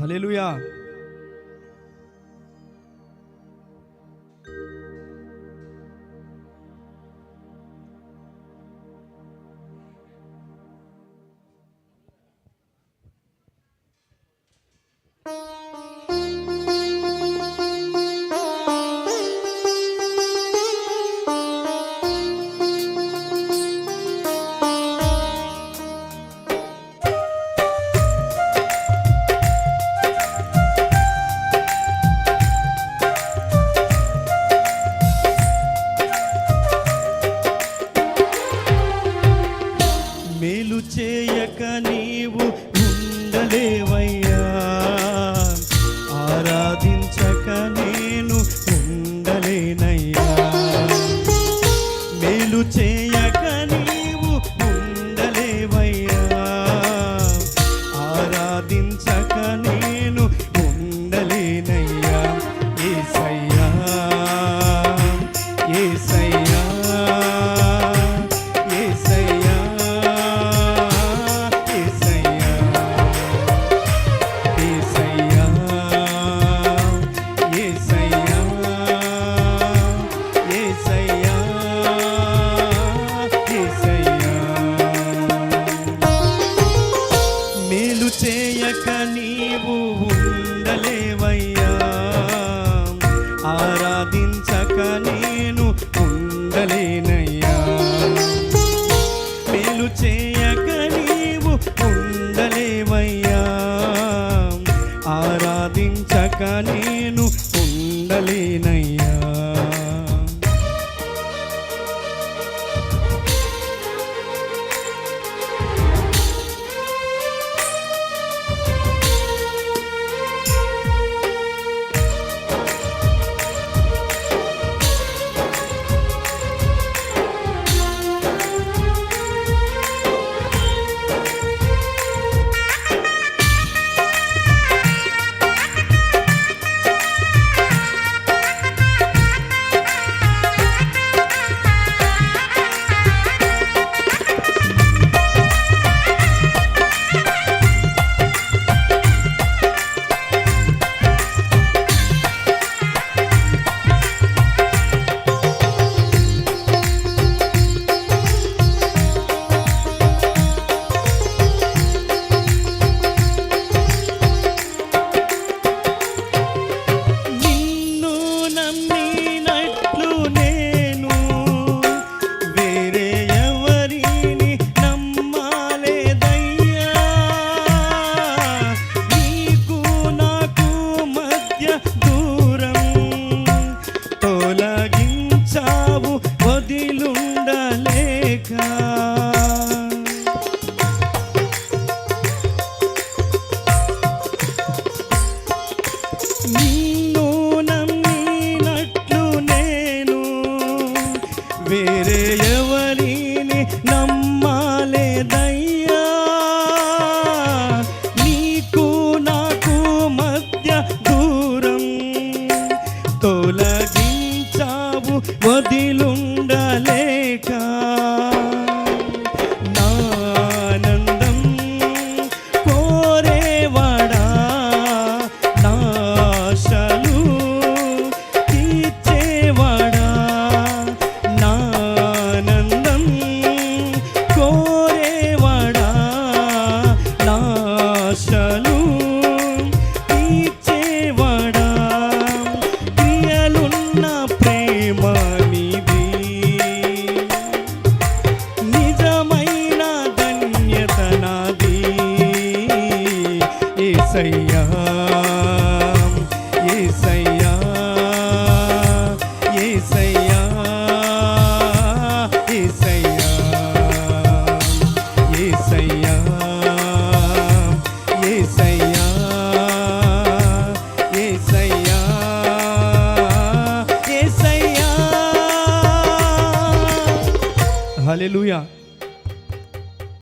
హల్లెలూయా. మేలు చేయక నీవు ఉండలేవయ్యా, ఆరాధించక నేను ఉండలేనయ్యా. మేలు చేయక నీవు ఉండలేవయ్యా, ఆరాధించక నేను ఉండలేనయ్యా. యేసయ్యా యేసయ్యా యేసయ్యా మేలు చేయక నీవు ఉండలేవయ్యా, ఆరాధించక నేను ఉండలేనయ్యా. మేలు చేయక నీవు ఉండలేవయ్యా, ఆరాధించక నేను ఉండలేనయ్యా. నిన్ను నమ్మినట్లు నేను వేరే ఎవరిని నమ్మలేదయ్యా. నీకు నాకు మధ్య దూరం తొలగించావు వదిలుండలేక. యేసయ్యా యేసయ్యా యేసయ్యా యేసయ్యా యేసయ్యా యేసయ్యా యేసయ్యా యేసయ్యా. హల్లెలూయా.